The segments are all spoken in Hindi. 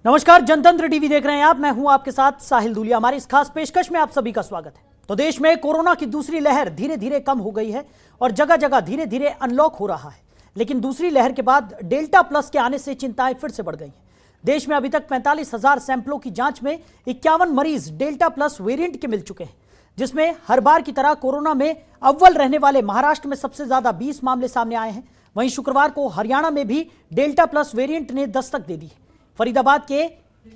नमस्कार, जनतंत्र टीवी देख रहे हैं आप। मैं हूं आपके साथ साहिल दूलिया। हमारी इस खास पेशकश में आप सभी का स्वागत है। तो देश में कोरोना की दूसरी लहर धीरे धीरे कम हो गई है और जगह जगह धीरे धीरे अनलॉक हो रहा है, लेकिन दूसरी लहर के बाद डेल्टा प्लस के आने से चिंताएं फिर से बढ़ गई हैं। देश में अभी तक 45,000 सैंपलों की जांच में 51 मरीज डेल्टा प्लस वेरिएंट के मिल चुके हैं, जिसमें हर बार की तरह कोरोना में अव्वल रहने वाले महाराष्ट्र में सबसे ज्यादा 20 मामले सामने आए हैं। वहीं शुक्रवार को हरियाणा में भी डेल्टा प्लस वेरिएंट ने दस्तक दे दी। फरीदाबाद के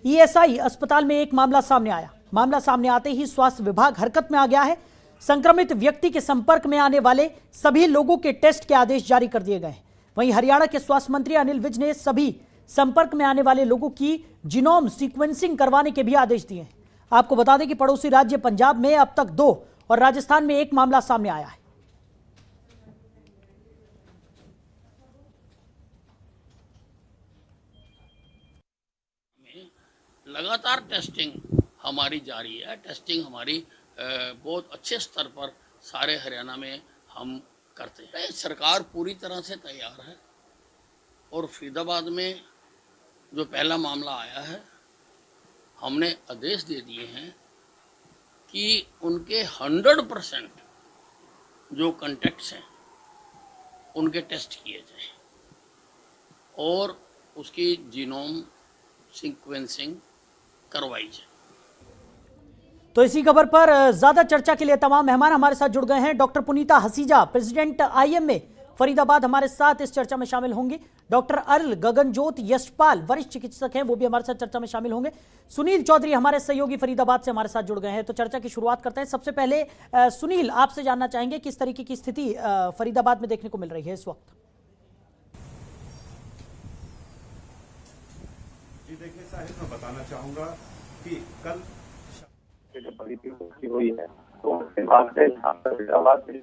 ईएसआई अस्पताल में एक मामला सामने आया। मामला सामने आते ही स्वास्थ्य विभाग हरकत में आ गया है। संक्रमित व्यक्ति के संपर्क में आने वाले सभी लोगों के टेस्ट के आदेश जारी कर दिए गए हैं। वहीं हरियाणा के स्वास्थ्य मंत्री अनिल विज ने सभी संपर्क में आने वाले लोगों की जीनोम सीक्वेंसिंग करवाने के भी आदेश दिए हैं। आपको बता दें कि पड़ोसी राज्य पंजाब में अब तक 2 और राजस्थान में 1 मामला सामने आया है। लगातार टेस्टिंग हमारी जारी है। टेस्टिंग हमारी बहुत अच्छे स्तर पर सारे हरियाणा में हम करते हैं। सरकार पूरी तरह से तैयार है और फरीदाबाद में जो पहला मामला आया है, हमने आदेश दे दिए हैं कि उनके 100% जो कॉन्टैक्ट्स हैं उनके टेस्ट किए जाएं और उसकी जीनोम सीक्वेंसिंग करवाई जाए। तो इसी खबर पर ज्यादा चर्चा के लिए तमाम मेहमान हमारे साथ जुड़ गए हैं। डॉक्टर पुनीता हसीजा, प्रेसिडेंट आईएमए फरीदाबाद, हमारे साथ इस चर्चा में शामिल होंगे। डॉक्टर अरल गगनजोत यशपाल, वरिष्ठ चिकित्सक हैं, वो भी हमारे साथ चर्चा में शामिल होंगे। सुनील चौधरी हमारे सहयोगी फरीदाबाद से हमारे साथ जुड़ गए हैं। तो चर्चा की शुरुआत करते हैं। सबसे पहले सुनील, आपसे जानना चाहेंगे किस तरीके की स्थिति फरीदाबाद में देखने को मिल रही है इस वक्त। जी देखिए साहिल, मैं बताना चाहूंगा कि कल जो बड़ी पुष्टि हुई है तो उसके बाद से फरीदाबाद से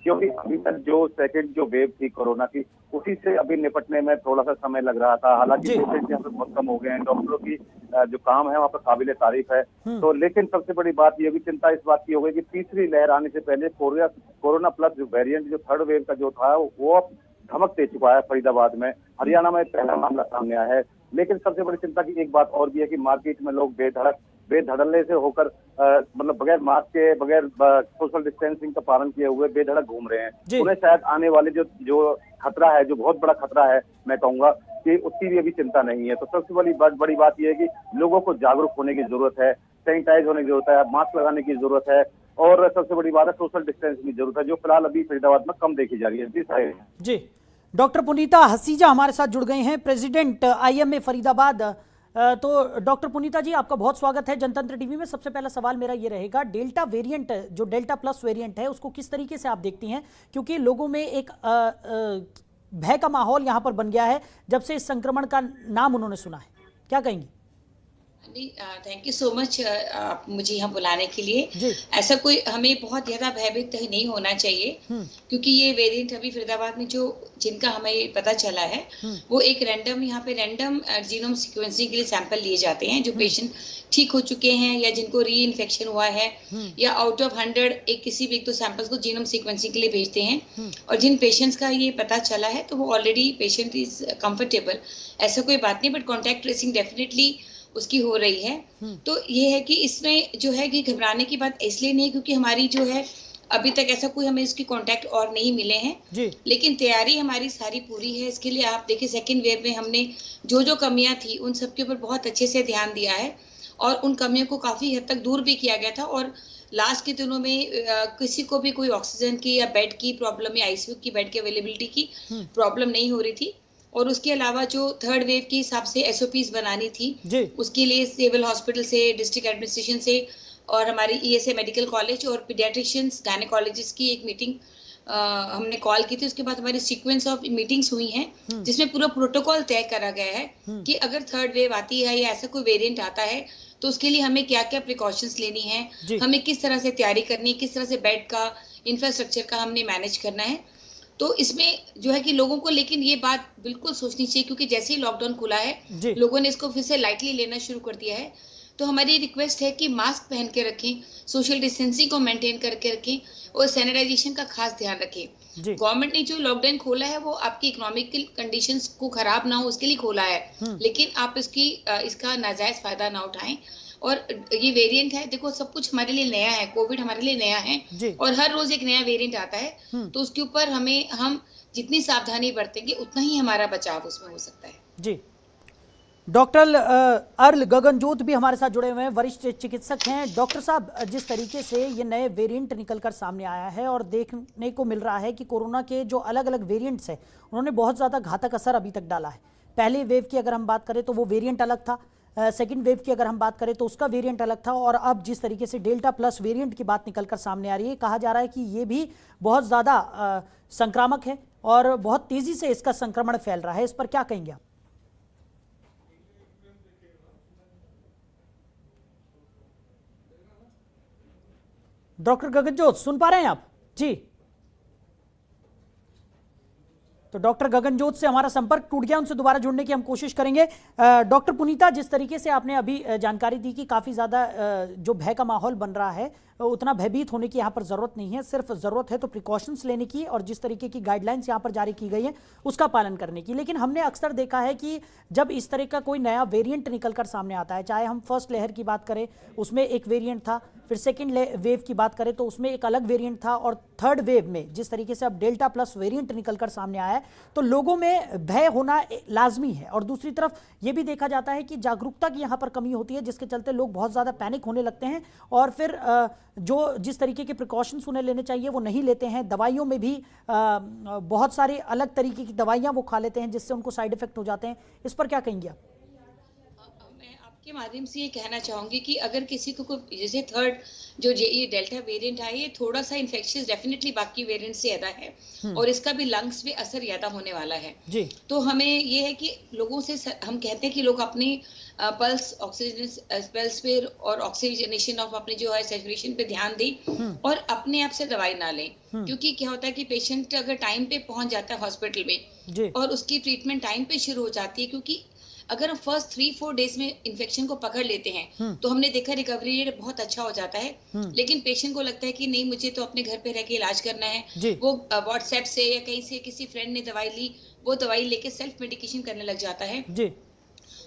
क्योंकि अभी तक जो सेकंड जो वेव थी कोरोना की, उसी से अभी निपटने में थोड़ा सा समय लग रहा था। हालांकि पेशेंट यहाँ पे बहुत कम हो गए हैं, डॉक्टरों की जो काम है वहाँ पर काबिले तारीफ है। तो लेकिन सबसे बड़ी बात ये भी चिंता इस बात की हो गई कि तीसरी लहर आने से पहले कोरोना प्लस जो वेरिएंट जो थर्ड वेव का जो था वो अब धमक दे चुका है फरीदाबाद में। हरियाणा में पहला मामला सामने आया है। लेकिन सबसे बड़ी चिंता की एक बात और भी है कि मार्केट में लोग बेधड़ल्ले से होकर मतलब बगैर मास्क के, बगैर सोशल डिस्टेंसिंग का पालन किए हुए बेधड़क घूम रहे हैं। उन्हें शायद आने वाले जो खतरा है, जो बहुत बड़ा खतरा है, मैं कहूंगा कि उसकी भी अभी चिंता नहीं है। तो सबसे बड़ी बात यह है कि लोगों को जागरूक होने की जरूरत है, सैनिटाइज होने की जरूरत है, मास्क लगाने की जरूरत है और सबसे बड़ी बात है सोशल डिस्टेंसिंग की जरूरत है, जो फिलहाल अभी फरीदाबाद में कम देखी जा रही है। जी, डॉक्टर पुनीता हसीजा हमारे साथ जुड़ गए हैं, प्रेसिडेंट आईएमए फरीदाबाद। तो डॉक्टर पुनीता जी, आपका बहुत स्वागत है जनतंत्र टीवी में। सबसे पहला सवाल मेरा ये रहेगा, डेल्टा वेरिएंट जो डेल्टा प्लस वेरिएंट है उसको किस तरीके से आप देखती हैं, क्योंकि लोगों में एक भय का माहौल यहाँ पर बन गया है जब से इस संक्रमण का नाम उन्होंने सुना है, क्या कहेंगी? थैंक यू सो मच आप मुझे यहाँ बुलाने के लिए। ऐसा कोई हमें बहुत ज्यादा भयभीत नहीं होना चाहिए, क्योंकि ये वेरिएंट अभी फरीदाबाद में जो जिनका हमें पता चला है वो एक रैंडम यहाँ पे रैंडम जीनोम सीक्वेंसिंग के लिए सैंपल लिए जाते हैं। जो पेशेंट ठीक हो चुके हैं या जिनको री इन्फेक्शन हुआ है या आउट ऑफ 100 किसी भी 1-2 सैंपल्स को जीनोम सीक्वेंसिंग के लिए भेजते हैं। और जिन पेशेंट्स का ये पता चला है तो वो ऑलरेडी पेशेंट इज कंफर्टेबल, ऐसा कोई बात नहीं। बट कॉन्टैक्ट ट्रेसिंग डेफिनेटली उसकी हो रही है। तो ये है कि इसमें जो है कि घबराने की बात इसलिए नहीं, क्योंकि हमारी जो है अभी तक ऐसा कोई हमें इसकी कांटेक्ट और नहीं मिले हैं, लेकिन तैयारी हमारी सारी पूरी है इसके लिए। आप देखिए सेकंड वेव में हमने जो कमियां थी उन सब के ऊपर बहुत अच्छे से ध्यान दिया है और उन कमियों को काफी हद तक दूर भी किया गया था। और लास्ट के दिनों में किसी को भी कोई ऑक्सीजन की या बेड की प्रॉब्लम या आईसीयू की बेड की अवेलेबिलिटी की प्रॉब्लम नहीं हो रही थी। और उसके अलावा जो थर्ड वेव के हिसाब से एसओपीज बनानी थी उसके लिए सिविल हॉस्पिटल से, डिस्ट्रिक्ट एडमिनिस्ट्रेशन से और हमारी ईएसए मेडिकल कॉलेज और पीडियाट्रिशियंस, गायनेकोलॉजिस्ट की एक मीटिंग हमने कॉल की थी। उसके बाद हमारी सीक्वेंस ऑफ मीटिंग्स हुई हैं जिसमें पूरा प्रोटोकॉल तय करा गया है कि अगर थर्ड वेव आती है या ऐसा कोई वेरिएंट आता है तो उसके लिए हमें क्या क्या प्रिकॉशंस लेनी है, हमें किस तरह से तैयारी करनी है, किस तरह से बेड का, इंफ्रास्ट्रक्चर का हमने मैनेज करना है। तो इसमें जो है कि लोगों को लेकिन ये बात बिल्कुल सोचनी चाहिए, क्योंकि जैसे ही लॉकडाउन खुला है लोगों ने इसको फिर से लाइटली लेना शुरू कर दिया है। तो हमारी रिक्वेस्ट है कि मास्क पहन के रखें, सोशल डिस्टेंसिंग को मेंटेन करके रखें और सैनिटाइजेशन का खास ध्यान रखें। गवर्नमेंट ने जो लॉकडाउन खोला है वो आपकी इकोनॉमिकल कंडीशंस को खराब ना हो उसके लिए खोला है, लेकिन आप इसका नाजायज फायदा ना उठाएं। और ये वेरिएंट है, देखो सब कुछ हमारे लिए नया है, कोविड हमारे लिए नया है और हर रोज एक नया वेरिएंट आता है, तो उसके ऊपर हम जितनी सावधानी बरतेंगे उतना ही हमारा बचाव उसमें हो सकता है। जी, डॉक्टर अर्ल गगनजोत भी हमारे साथ जुड़े हुए हैं, वरिष्ठ चिकित्सक हैं। डॉक्टर साहब, जिस तरीके से ये नए वेरिएंट निकलकर सामने आया है और देखने को मिल रहा है कि कोरोना के जो अलग अलग वेरिएंट्स हैं उन्होंने बहुत ज़्यादा घातक असर अभी तक डाला है। पहले वेव की अगर हम बात करें तो वो वेरिएंट अलग था, सेकेंड वेव की अगर हम बात करें तो उसका वेरिएंट अलग था, और अब जिस तरीके से डेल्टा प्लस वेरिएंट की बात निकलकर सामने आ रही है, कहा जा रहा है कि ये भी बहुत ज़्यादा संक्रामक है और बहुत तेज़ी से इसका संक्रमण फैल रहा है। इस पर क्या कहेंगे आप? डॉक्टर गगनजोत सुन पा रहे हैं आप? जी, तो डॉक्टर गगनजोत से हमारा संपर्क टूट गया, उनसे दोबारा जुड़ने की हम कोशिश करेंगे। डॉक्टर पुनीता, जिस तरीके से आपने अभी जानकारी दी कि काफ़ी ज़्यादा जो भय का माहौल बन रहा है, उतना भयभीत होने की यहाँ पर ज़रूरत नहीं है, सिर्फ ज़रूरत है तो प्रिकॉशंस लेने की और जिस तरीके की गाइडलाइंस यहाँ पर जारी की गई है उसका पालन करने की। लेकिन हमने अक्सर देखा है कि जब इस तरह का कोई नया वेरिएंट निकल कर सामने आता है, चाहे हम फर्स्ट लहर की बात करें उसमें एक वेरिएंट था, फिर सेकेंड वेव की बात करें तो उसमें एक अलग वेरिएंट था, और थर्ड वेव में जिस तरीके से अब डेल्टा प्लस वेरिएंट निकल कर सामने आया है, तो लोगों में भय होना लाजमी है। और दूसरी तरफ ये भी देखा जाता है कि जागरूकता की यहाँ पर कमी होती है, जिसके चलते लोग बहुत ज़्यादा पैनिक होने लगते हैं और फिर जो जिस तरीके के प्रिकॉशंस उन्हें लेने चाहिए वो नहीं लेते हैं। दवाइयों में भी बहुत सारी अलग तरीके की दवाइयाँ वो खा लेते हैं जिससे उनको साइड इफेक्ट हो जाते हैं। इस पर क्या कहेंगे आप? मैं आपके माध्यम से ये कहना चाहूंगी कि अगर किसी को जैसे थर्ड जो ये डेल्टा वेरिएंट है, ये थोड़ा सा इन्फेक्शियस डेफिनेटली बाकी वेरिएंट से ज्यादा है और इसका भी लंग्स पे असर ज्यादा होने वाला है जी। तो हमें ये है कि लोगों से हम कहते हैं कि लोग अपनी पल्स ऑक्सीजन पल्स पे और ऑक्सीजनेशन ऑफ अपने जो है सैचुरेशन पे ध्यान दें और अपने आप से दवाई ना लें, क्योंकि क्या होता है कि पेशेंट अगर टाइम पे पहुंच जाता है हॉस्पिटल में और उसकी ट्रीटमेंट टाइम पे शुरू हो जाती है, क्योंकि अगर हम फर्स्ट 3-4 डेज में इन्फेक्शन को पकड़ लेते हैं तो हमने देखा रिकवरी रेट बहुत अच्छा हो जाता है। लेकिन पेशेंट को लगता है कि नहीं, मुझे तो अपने घर पे रह के इलाज करना है, वो व्हाट्सएप से या कहीं से किसी फ्रेंड ने दवाई ली, वो दवाई लेके सेल्फ मेडिकेशन करने लग जाता है जी।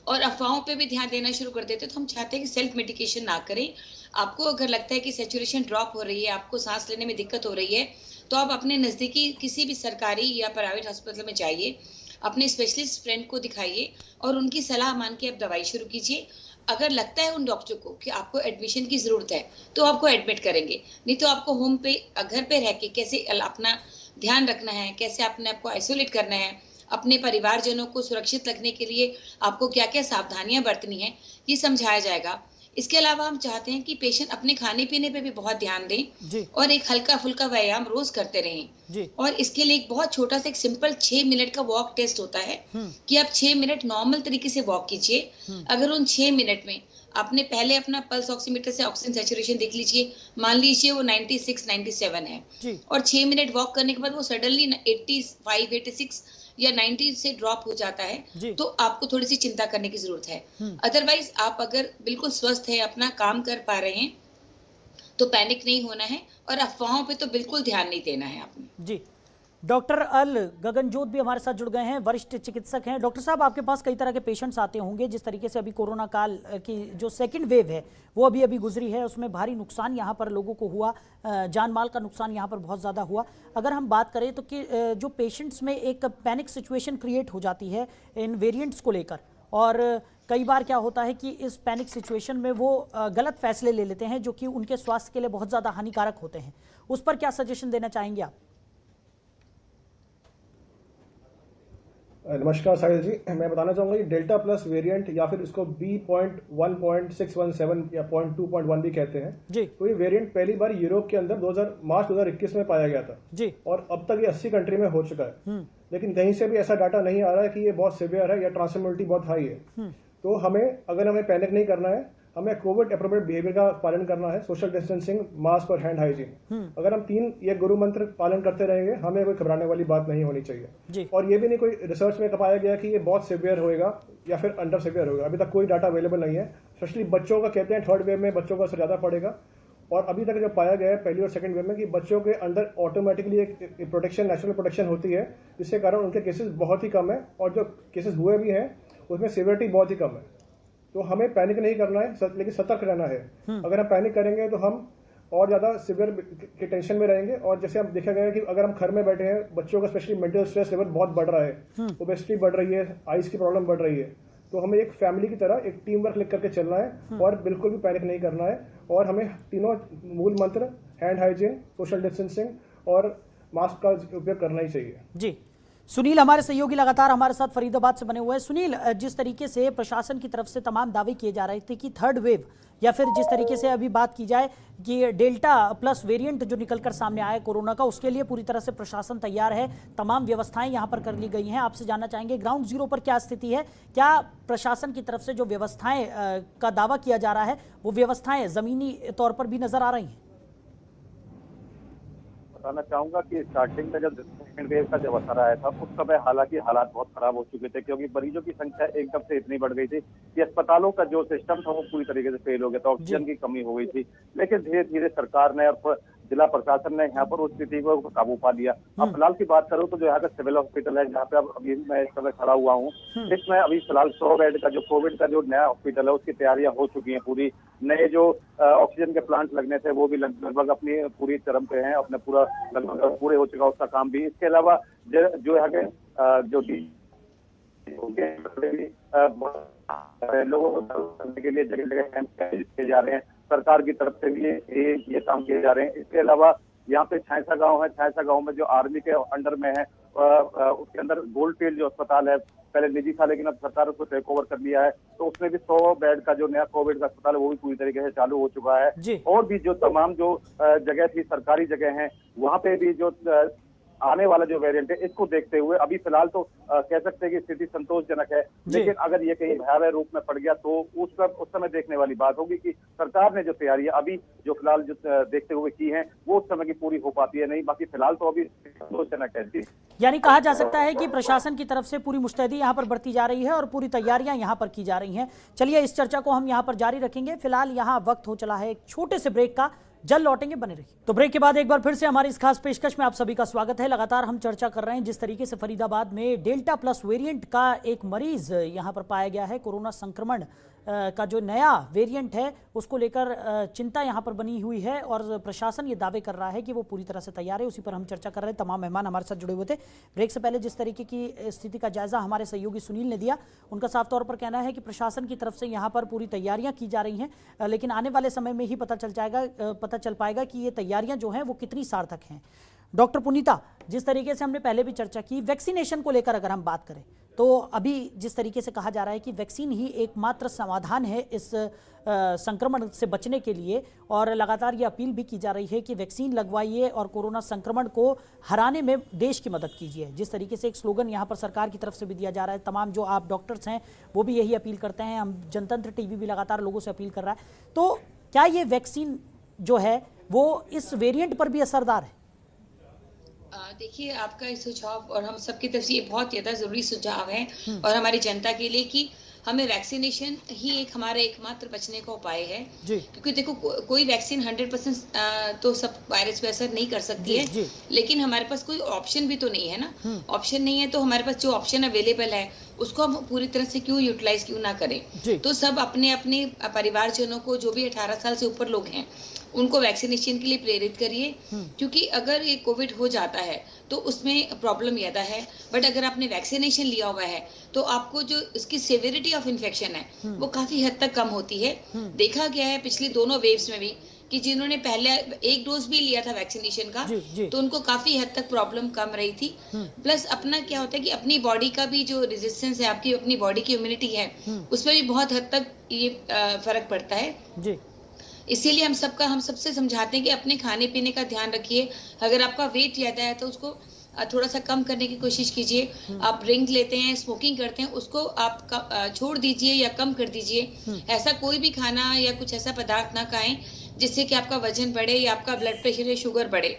और अफवाहों पे भी ध्यान देना शुरू कर देते हैं। तो हम चाहते हैं कि सेल्फ मेडिकेशन ना करें। आपको अगर लगता है कि सैचुरेशन ड्रॉप हो रही है, आपको सांस लेने में दिक्कत हो रही है, तो आप अपने नजदीकी किसी भी सरकारी या प्राइवेट हॉस्पिटल में जाइए, अपने स्पेशलिस्ट फ्रेंड को दिखाइए और उनकी सलाह मान के आप दवाई शुरू कीजिए। अगर लगता है उन डॉक्टर को कि आपको एडमिशन की जरूरत है तो आपको एडमिट करेंगे, नहीं तो आपको होम पे घर पे रह के कैसे अपना ध्यान रखना है, कैसे अपने आपको आइसोलेट करना है, अपने परिवारजनों को सुरक्षित रखने के लिए आपको क्या क्या सावधानियां बरतनी है, ये समझाया जाएगा। इसके अलावा हम चाहते हैं कि पेशेंट अपने खाने पीने पे भी बहुत ध्यान दें और एक हल्का फुल्का व्यायाम रोज करते रहें। और इसके लिए एक बहुत छोटा सा एक सिंपल 6 मिनट का वॉक टेस्ट होता है कि आप 6 मिनट नॉर्मल तरीके से वॉक कीजिए। अगर उन 6 मिनट में आपने पहले अपना पल्स ऑक्सीमीटर से ऑक्सीजन सैचुरेशन देख लीजिए, मान लीजिए वो 96-97 है और 6 मिनट वॉक करने के बाद वो सडनली 85-86 या 90 से ड्रॉप हो जाता है, तो आपको थोड़ी सी चिंता करने की जरूरत है। अदरवाइज आप अगर बिल्कुल स्वस्थ है, अपना काम कर पा रहे हैं, तो पैनिक नहीं होना है और अफवाहों पे तो बिल्कुल ध्यान नहीं देना है आपने जी। डॉक्टर अल गगनजोत भी हमारे साथ जुड़ गए हैं, वरिष्ठ चिकित्सक हैं। डॉक्टर साहब, आपके पास कई तरह के पेशेंट्स आते होंगे। जिस तरीके से अभी कोरोना काल की जो सेकंड वेव है वो अभी गुजरी है, उसमें भारी नुकसान यहाँ पर लोगों को हुआ, जान माल का नुकसान यहाँ पर बहुत ज़्यादा हुआ। अगर हम बात करें तो कि जो पेशेंट्स में एक पैनिक सिचुएशन क्रिएट हो जाती है इन वेरिएंट्स को लेकर, और कई बार क्या होता है कि इस पैनिक सिचुएशन में वो गलत फैसले ले लेते हैं जो कि उनके स्वास्थ्य के लिए बहुत ज़्यादा हानिकारक होते हैं। उस पर क्या सजेशन देना चाहेंगे आप? नमस्कार साहिल जी, मैं बताना चाहूँगा कि डेल्टा प्लस वेरिएंट या फिर इसको B.1.617 या 0.2.1 भी कहते हैं जी। तो ये वेरिएंट पहली बार यूरोप के अंदर मार्च 2021 में पाया गया था जी। और अब तक ये 80 कंट्री में हो चुका है, लेकिन कहीं से भी ऐसा डाटा नहीं आ रहा है कि ये बहुत सीवियर है या ट्रांसमिसिबिलिटी बहुत हाई है। तो हमें पैनिक नहीं करना है, हमें कोविड अप्रोप्रिएट बिहेवियर का पालन करना है, सोशल डिस्टेंसिंग, मास्क और हैंड हाइजीन। अगर हम 3 ये गुरु मंत्र पालन करते रहेंगे, हमें कोई घबराने वाली बात नहीं होनी चाहिए। और ये भी नहीं कोई रिसर्च में पाया गया कि ये बहुत सिवियर होएगा या फिर अंडर सिवियर होगा, अभी तक कोई डाटा अवेलेबल नहीं है। स्पेशली बच्चों का कहते हैं थर्ड वेव में बच्चों का असर ज्यादा पड़ेगा और अभी तक जो पाया गया है पहली और सेकंड वेव में कि बच्चों के अंदर ऑटोमेटिकली एक प्रोटेक्शन, नेचुरल प्रोटेक्शन होती है, जिसके कारण उनके केसेस बहुत ही कम है और जो केसेस हुए भी हैं उसमें सिवियरिटी बहुत ही कम है। तो हमें पैनिक नहीं करना है, लेकिन सतर्क रहना है। अगर हम पैनिक करेंगे तो हम और ज़्यादा सिवियर के टेंशन में रहेंगे। और जैसे हम देखा गया है कि अगर हम घर में बैठे हैं, बच्चों का स्पेशली मेंटल स्ट्रेस लेवल बहुत बढ़ रहा है, ओबेसिटी बढ़ रही है, आइज की प्रॉब्लम बढ़ रही है, तो हमें एक फैमिली की तरह एक टीम वर्क लेकर के चलना है और बिल्कुल भी पैनिक नहीं करना है। और हमें तीनों मूल मंत्र, हैंड हाइजीन, सोशल डिस्टेंसिंग और मास्क का उपयोग करना ही चाहिए। जी, सुनील हमारे सहयोगी लगातार हमारे साथ फरीदाबाद से बने हुए हैं। सुनील, जिस तरीके से प्रशासन की तरफ से तमाम दावे किए जा रहे थे कि थर्ड वेव या फिर जिस तरीके से अभी बात की जाए कि डेल्टा प्लस वेरिएंट जो निकलकर सामने आया कोरोना का, उसके लिए पूरी तरह से प्रशासन तैयार है, तमाम व्यवस्थाएं यहां पर कर ली गई हैं। आपसे जानना चाहेंगे ग्राउंड जीरो पर क्या स्थिति है, क्या प्रशासन की तरफ से जो व्यवस्थाएं का दावा किया जा रहा है वो व्यवस्थाएं जमीनी तौर पर भी नजर आ रही हैं? बताना चाहूंगा कि स्टार्टिंग में जब सेकंड वेव का जब असर आया था उस समय हालांकि हालात बहुत खराब हो चुके थे, क्योंकि मरीजों की संख्या एकदम से इतनी बढ़ गई थी कि अस्पतालों का जो सिस्टम था वो पूरी तरीके से फेल हो गया था, ऑक्सीजन की कमी हो गई थी। लेकिन धीरे धीरे सरकार ने और जिला प्रशासन ने यहाँ पर उस स्थिति को काबू पा लिया। अब फिलहाल की बात करूँ तो जो यहाँ का सिविल हॉस्पिटल है, जहाँ पे अब अभी मैं इस समय खड़ा हुआ हूँ, इसमें अभी फिलहाल 100 बेड का जो कोविड का जो नया हॉस्पिटल है उसकी तैयारियां हो चुकी हैं पूरी। नए जो ऑक्सीजन के प्लांट लगने थे वो भी लगभग अपनी पूरी चरम पे हैं, अपने पूरा लगभग पूरे हो चुका उसका काम भी। इसके अलावा जो यहाँ के जो लोगों को करने के लिए जगह जगह कैंप किए जा रहे हैं, सरकार की तरफ से भी ये काम किए जा रहे हैं। इसके अलावा यहाँ पे छायसा गांव है, छायसा गांव में जो आर्मी के अंडर में है, उसके अंदर गोल्डफील्ड जो अस्पताल है, पहले निजी था लेकिन अब सरकार उसको टेक ओवर कर लिया है, तो उसमें भी 100 बेड का जो नया कोविड का अस्पताल है वो भी पूरी तरीके से चालू हो चुका है। और भी जो तमाम जो जगह थी, सरकारी जगह है, वहाँ पे भी जो आने वाला जो वेरिएंट है इसको देखते हुए अभी फिलहाल तो कह सकते हैं कि स्थिति संतोषजनक है। लेकिन अगर ये कहीं भयावह रूप में पड़ गया तो उस समय देखने वाली बात होगी कि सरकार ने जो तैयारी अभी जो फिलहाल जो देखते हुए की है वो उस समय की पूरी हो पाती है नहीं, बाकी फिलहाल तो अभी संतोषजनक है। यानी कहा जा सकता है कि प्रशासन की तरफ से पूरी मुस्तैदी यहाँ पर बरती जा रही है और पूरी तैयारियां यहाँ पर की जा रही हैं। चलिए इस चर्चा को हम यहाँ पर जारी रखेंगे, फिलहाल यहाँ वक्त हो चला है एक छोटे से ब्रेक का, जल्द लौटेंगे, बने रहिए। तो ब्रेक के बाद एक बार फिर से हमारी इस खास पेशकश में आप सभी का स्वागत है। लगातार हम चर्चा कर रहे हैं जिस तरीके से फरीदाबाद में डेल्टा प्लस वेरिएंट का एक मरीज यहां पर पाया गया है, कोरोना संक्रमण का जो नया वेरिएंट है उसको लेकर चिंता यहां पर बनी हुई है और प्रशासन ये दावे कर रहा है कि वो पूरी तरह से तैयार है। उसी पर हम चर्चा कर रहे हैं, तमाम मेहमान हमारे साथ जुड़े हुए थे। ब्रेक से पहले जिस तरीके की स्थिति का जायजा हमारे सहयोगी सुनील ने दिया, उनका साफ तौर पर कहना है कि प्रशासन की तरफ से यहाँ पर पूरी तैयारियां की जा रही हैं, लेकिन आने वाले समय में ही पता चल पाएगा कि ये तैयारियां जो हैं वो कितनी सार्थक हैं। डॉक्टर पुनीता, जिस तरीके से हमने पहले भी चर्चा की, वैक्सीनेशन को लेकर अगर हम बात करें तो अभी जिस तरीके से कहा जा रहा है कि वैक्सीन ही एकमात्र समाधान है इस संक्रमण से बचने के लिए, और लगातार ये अपील भी की जा रही है कि वैक्सीन लगवाइए और कोरोना संक्रमण को हराने में देश की मदद कीजिए। जिस तरीके से एक स्लोगन यहाँ पर सरकार की तरफ से भी दिया जा रहा है, तमाम जो आप डॉक्टर्स हैं वो भी यही अपील करते हैं, हम जनतंत्र टीवी भी लगातार लोगों से अपील कर रहा है। तो क्या ये वैक्सीन जो है वो इस वेरिएंट पर भी असरदार है? देखिए, आपका इस सुझाव और हम सबकी तरफ से ये बहुत ज़्यादा ज़रूरी सुझाव है और हमारी जनता के लिए कि हमें वैक्सीनेशन ही एक हमारा एकमात्र बचने का उपाय है। क्योंकि देखो कोई वैक्सीन 100% तो सब वायरस पे असर नहीं कर सकती है, लेकिन हमारे पास कोई ऑप्शन भी तो नहीं है ना। ऑप्शन नहीं है तो हमारे पास जो ऑप्शन अवेलेबल है उसको हम पूरी तरह से क्यों यूटिलाइज क्यों ना करें। तो सब अपने अपने परिवारजनों को, जो भी 18 साल से ऊपर लोग हैं, उनको वैक्सीनेशन के लिए प्रेरित करिए, क्योंकि अगर ये कोविड हो जाता है तो उसमें प्रॉब्लम ज़्यादा है, बट अगर आपने वैक्सीनेशन लिया हुआ है तो आपको जो इसकी सेवेरिटी ऑफ इन्फेक्शन है वो काफ़ी हद तक कम होती है। देखा गया है पिछली दोनों वेव्स में भी कि जिन्होंने पहले एक डोज भी लिया था वैक्सीनेशन का तो उनको काफ़ी हद तक प्रॉब्लम कम रही थी। प्लस अपना क्या होता है कि अपनी बॉडी का भी जो रेजिस्टेंस है, आपकी अपनी बॉडी की इम्यूनिटी है, उसमें भी बहुत हद तक ये फर्क पड़ता है। इसीलिए हम सबसे समझाते हैं कि अपने खाने पीने का ध्यान रखिए। अगर आपका वेट ज़्यादा है तो उसको थोड़ा सा कम करने की कोशिश कीजिए। आप ड्रिंक लेते हैं, स्मोकिंग करते हैं, उसको आप छोड़ दीजिए या कम कर दीजिए। ऐसा कोई भी खाना या कुछ ऐसा पदार्थ ना खाएं जिससे कि आपका वजन बढ़े या आपका ब्लड प्रेशर या शुगर बढ़े।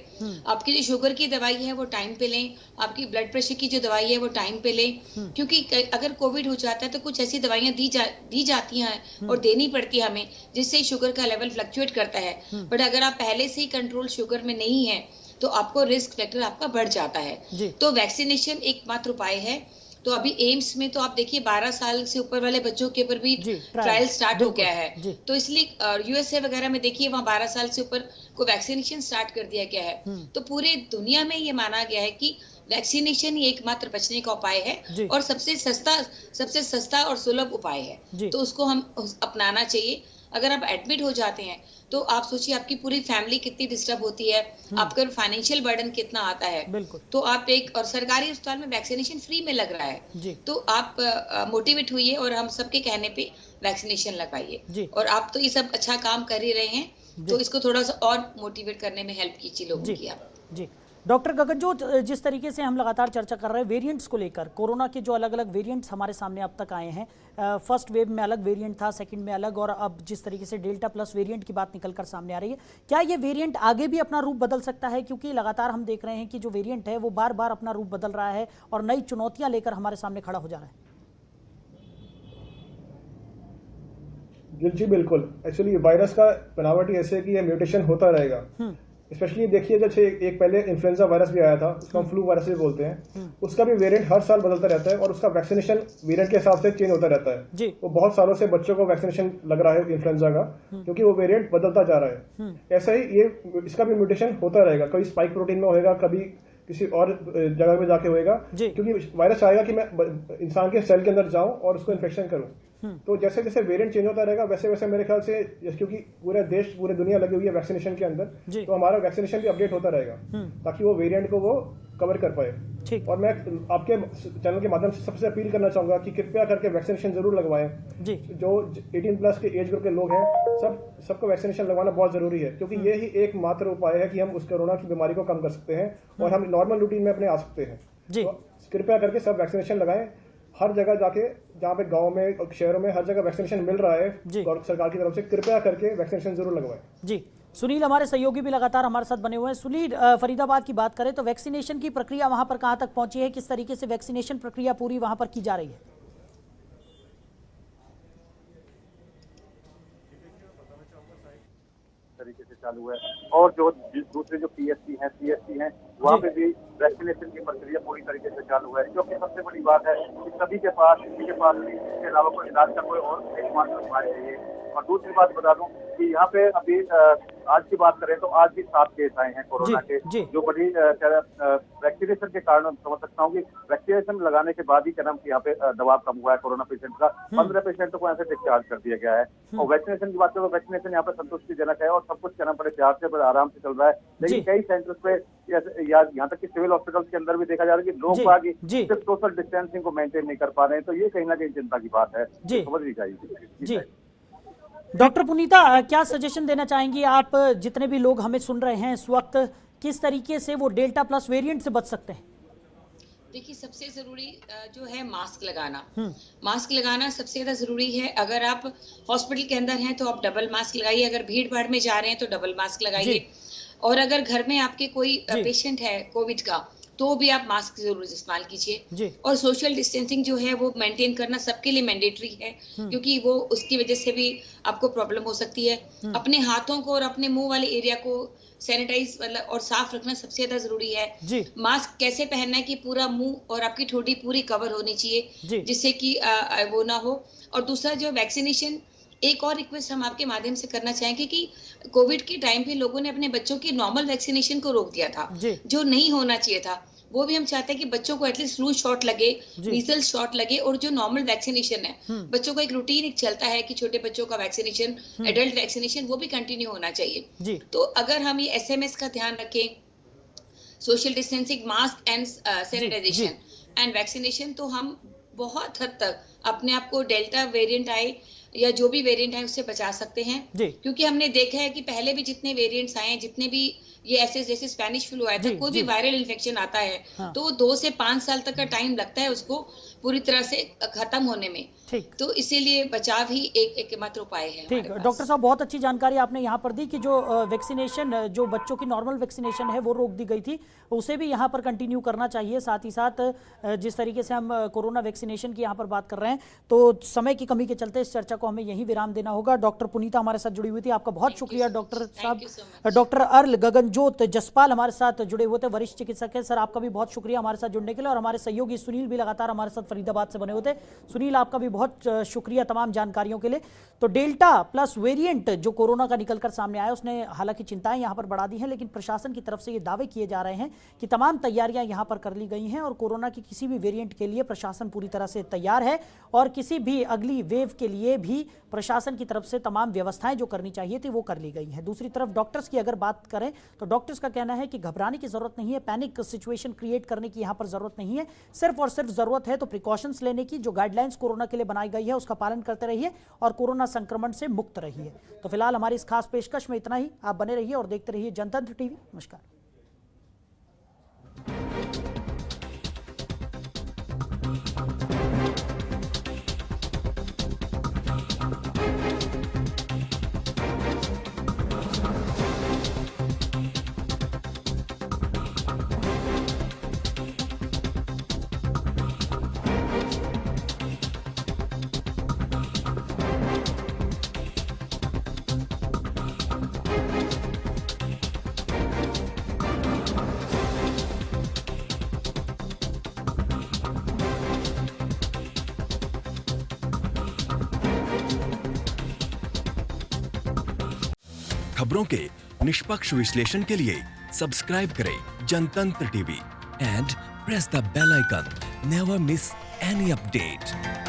आपकी जो शुगर की दवाई है वो टाइम पे लें, आपकी ब्लड प्रेशर की जो दवाई है वो टाइम पे लें, क्योंकि अगर कोविड हो जाता है तो कुछ ऐसी दवाइयां दी जाती हैं और देनी पड़ती है हमें, जिससे शुगर का लेवल फ्लक्चुएट करता है। बट अगर आप पहले से ही कंट्रोल शुगर में नहीं है तो आपको रिस्क फैक्टर आपका बढ़ जाता है। तो वैक्सीनेशन एकमात्र उपाय है। तो अभी एम्स में तो आप देखिए 12 साल से ऊपर वाले बच्चों के ऊपर भी ट्रायल स्टार्ट हो गया है। तो इसलिए यूएसए वगैरह में देखिए वहाँ 12 साल से ऊपर को वैक्सीनेशन स्टार्ट कर दिया गया है। तो पूरे दुनिया में ये माना गया है कि वैक्सीनेशन ही एकमात्र बचने का उपाय है और सबसे सस्ता और सुलभ उपाय है। तो उसको हम अपनाना चाहिए। अगर आप एडमिट हो जाते हैं तो आप सोचिए आपकी पूरी फैमिली कितनी डिस्टर्ब होती है, आपका फाइनेंशियल बर्डन कितना आता है। तो आप और सरकारी अस्पताल में वैक्सीनेशन फ्री में लग रहा है, तो आप मोटिवेट हुई और हम सबके कहने पे वैक्सीनेशन लगवाइए। और आप तो ये सब अच्छा काम कर ही रहे हैं, तो इसको थोड़ा सा और मोटिवेट करने में हेल्प कीजिए लोगों की आप। जी डॉक्टर गगनजोत, जिस तरीके से हम लगातार चर्चा कर रहे हैं वेरिएंट्स को लेकर, कोरोना के जो अलग अलग वेरिएंट्स हमारे सामने अब तक आए हैं, फर्स्ट वेव में अलग वेरिएंट था, सेकंड में अलग, और अब जिस तरीके से डेल्टा प्लस वेरिएंट की बात निकलकर सामने आ रही है, क्या ये वेरिएंट आगे भी अपना रूप बदल सकता है? क्योंकि लगातार हम देख रहे हैं कि जो वेरिएंट है वो बार बार अपना रूप बदल रहा है और नई चुनौतियां लेकर हमारे सामने खड़ा हो जा रहा है। जी बिल्कुल। एक्चुअली वायरस का बनावट ही ऐसे है कि ये म्यूटेशन होता रहेगा। स्पेशली देखिए जैसे एक पहले इन्फ्लुएंजा वायरस भी आया था, उसको हम फ्लू वायरस भी बोलते हैं, उसका भी वेरिएंट हर साल बदलता रहता है और उसका वैक्सीनेशन वेरिएंट के हिसाब से चेंज होता रहता है। वो बहुत सालों से बच्चों को वैक्सीनेशन लग रहा है इन्फ्लुएंजा का, क्योंकि वो वेरिएंट बदलता जा रहा है। ऐसा ही ये इसका भी म्यूटेशन होता रहेगा, कभी स्पाइक प्रोटीन में होएगा, कभी किसी और जगह पे जाके होएगा, क्योंकि वायरस आएगा कि मैं इंसान के सेल के अंदर जाऊं और उसको इन्फेक्शन करूं। तो जैसे जैसे वेरिएंट चेंज होता रहेगा वैसे वैसे मेरे ख्याल से, क्योंकि पूरा देश पूरी दुनिया लगी हुई है वैक्सीनेशन के अंदर, तो हमारा वैक्सीनेशन भी अपडेट होता रहेगा ताकि वो वेरिएंट को वो कवर कर पाए। और मैं आपके चैनल के माध्यम से सबसे अपील करना चाहूंगा कि कृपया करके वैक्सीनेशन जरूर लगवाएं। जो 18+ के एज ग्रुप के लोग हैं सबको वैक्सीनेशन लगवाना बहुत जरूरी है, क्योंकि ये ही एकमात्र उपाय है कि हम उस कोरोना की बीमारी को कम कर सकते हैं और हम नॉर्मल रूटीन में अपने आ सकते हैं। तो कृपया करके सब वैक्सीनेशन लगाएं। हर जगह जाके, जहाँ पे गांव में और शहरों में हर जगह वैक्सीनेशन मिल रहा है सरकार की तरफ से, कृपया करके वैक्सीनेशन जरूर लगवाएं। जी सुनील हमारे सहयोगी भी लगातार हमारे साथ बने हुए हैं। सुनील, फरीदाबाद की बात करें तो वैक्सीनेशन की प्रक्रिया वहां पर कहां तक पहुंची है? किस तरीके से वैक्सीनेशन प्रक्रिया पूरी वहां पर की जा रही है? तरीके से चालू है और जो दूसरे जो पीएससी हैं वहाँ पे भी वैक्सीनेशन की प्रक्रिया पूरी तरीके से चालू है, जो कि सबसे बड़ी बात है कि सभी के पास इसके अलावा कोई इलाज का कोई और एकमात्र उपाय है ये। और दूसरी बात बता दूं कि यहाँ पे अभी आज की बात करें तो आज भी 7 केस आए हैं कोरोना के, जो बड़ी वैक्सीनेशन के कारण समझ सकता हूँ कि वैक्सीनेशन लगाने के बाद ही क्या नाम यहाँ पे दबाव कम हुआ है कोरोना पेशेंट का। 15 पेशेंटों को यहाँ से डिस्चार्ज कर दिया गया है। और वैक्सीनेशन की बात करें तो वैक्सीनेशन यहाँ पे संतुष्टिजनक है और सब कुछ क्या नाम बड़े प्यार से, बड़े आराम से चल रहा है। लेकिन कई सेंटर्स पे या यहाँ तक कि सिविल हॉस्पिटल्स के अंदर भी देखा जा रहा है कि लोग बागी सिर्फ सोशल डिस्टेंसिंग को मेंटेन नहीं कर पा रहे हैं, तो ये कहीं ना कहीं चिंता की बात है, समझनी चाहिए। डॉक्टर पुनीता, क्या सजेशन देना चाहेंगी आप, जितने भी लोग हमें सुन रहे हैं इस वक्त, किस तरीके से वो डेल्टा प्लस वेरिएंट से बच सकते हैं? देखिए सबसे जरूरी जो है मास्क लगाना। मास्क लगाना सबसे ज्यादा जरूरी है। अगर आप हॉस्पिटल के अंदर हैं तो आप डबल मास्क लगाइए, अगर भीड़ भाड़ में जा रहे हैं तो डबल मास्क लगाइए, और अगर घर में आपके कोई पेशेंट है कोविड का तो भी आप मास्क जरूर इस्तेमाल कीजिए। और सोशल डिस्टेंसिंग जो है वो मेंटेन करना सबके लिए मैंडेटरी है, क्योंकि वो उसकी वजह से भी आपको प्रॉब्लम हो सकती है। अपने हाथों को और अपने मुंह वाले एरिया को सैनिटाइज और साफ रखना सबसे ज्यादा जरूरी है। मास्क कैसे पहनना है कि पूरा मुंह और आपकी ठोड़ी पूरी कवर होनी चाहिए, जिससे कि वो ना हो। और दूसरा जो वैक्सीनेशन, एक और रिक्वेस्ट हम आपके माध्यम से करना चाहेंगे कि कोविड के टाइम पे लोगों ने अपने बच्चों की नॉर्मल वैक्सीनेशन को रोक दिया था, जो नहीं होना चाहिए था। वो भी हम चाहते हैं कि बच्चों को एटलीस्ट फ्लू शॉट लगे, मीजल्स शॉट लगे, और जो नॉर्मल वैक्सीनेशन है बच्चों का एक रूटीन एक चलता है कि छोटे बच्चों का वैक्सीनेशन, एडल्ट वैक्सीनेशन, वो भी कंटिन्यू होना चाहिए। तो अगर हम ये SMS का ध्यान रखें, social distancing, mask and sanitisation and vaccination, तो हम बहुत हद तक अपने आप को डेल्टा वेरिएंट आए या जो भी वेरिएंट है उससे बचा सकते हैं। क्योंकि हमने देखा है कि पहले भी जितने वेरिएंट्स आए हैं, जितने भी ये ऐसे जैसे स्पेनिश फ्लू आया था, कोई भी वायरल इन्फेक्शन आता है तो 2 से 5 साल तक का टाइम लगता है उसको पूरी तरह से खत्म होने में। ठीक। तो इसीलिए बचाव ही एकमात्र उपाय है। ठीक, डॉक्टर साहब बहुत अच्छी जानकारी आपने यहाँ पर दी कि जो वैक्सीनेशन, जो बच्चों की नॉर्मल वैक्सीनेशन है वो रोक दी गई थी, उसे भी यहाँ पर कंटिन्यू करना चाहिए। साथ ही साथ जिस तरीके से हम कोरोना वैक्सीनेशन की यहाँ पर बात कर रहे हैं, तो समय की कमी के चलते इस चर्चा को हमें यहीं विराम देना होगा। डॉक्टर पुनीता हमारे साथ जुड़ी हुई थी, आपका बहुत शुक्रिया डॉक्टर साहब। डॉक्टर अर्ल गगनजोत जसपाल हमारे साथ जुड़े हुए थे, वरिष्ठ चिकित्सक है। सर आपका भी बहुत शुक्रिया हमारे साथ जुड़ने के लिए, और हमारे सहयोगी सुनील भी लगातार हमारे साथ फरीदाबाद से बने हुए थे। सुनील आपका भी बहुत शुक्रिया तमाम जानकारियों के लिए। तो डेल्टा प्लस वेरिएंट जो कोरोना का निकलकर सामने आया, उसने हालांकि चिंताएं यहां पर बढ़ा दी हैं, लेकिन प्रशासन की तरफ से ये दावे किए जा रहे हैं कि तमाम तैयारियां यहां पर कर ली गई हैं और कोरोना की किसी भी वेरिएंट के लिए प्रशासन पूरी तरह से तैयार है, और किसी भी अगली वेव के लिए भी प्रशासन की तरफ से तमाम व्यवस्थाएं जो करनी चाहिए थी वो कर ली गई हैं। दूसरी तरफ डॉक्टर्स की अगर बात करें तो डॉक्टर्स का कहना है कि घबराने की जरूरत नहीं है, पैनिक सिचुएशन क्रिएट करने की यहां पर जरूरत नहीं है। सिर्फ और सिर्फ जरूरत है तो प्रिकॉशंस लेने की, जो गाइडलाइंस कोरोना के लिए बनाई गई है उसका पालन करते रहिए और कोरोना संक्रमण से मुक्त रहिए। तो फिलहाल हमारी इस खास पेशकश में इतना ही। आप बने रहिए और देखते रहिए जनतंत्र टीवी। नमस्कार। खबरों के निष्पक्ष विश्लेषण के लिए सब्सक्राइब करें Jantantra TV and press the bell icon. Never miss any update.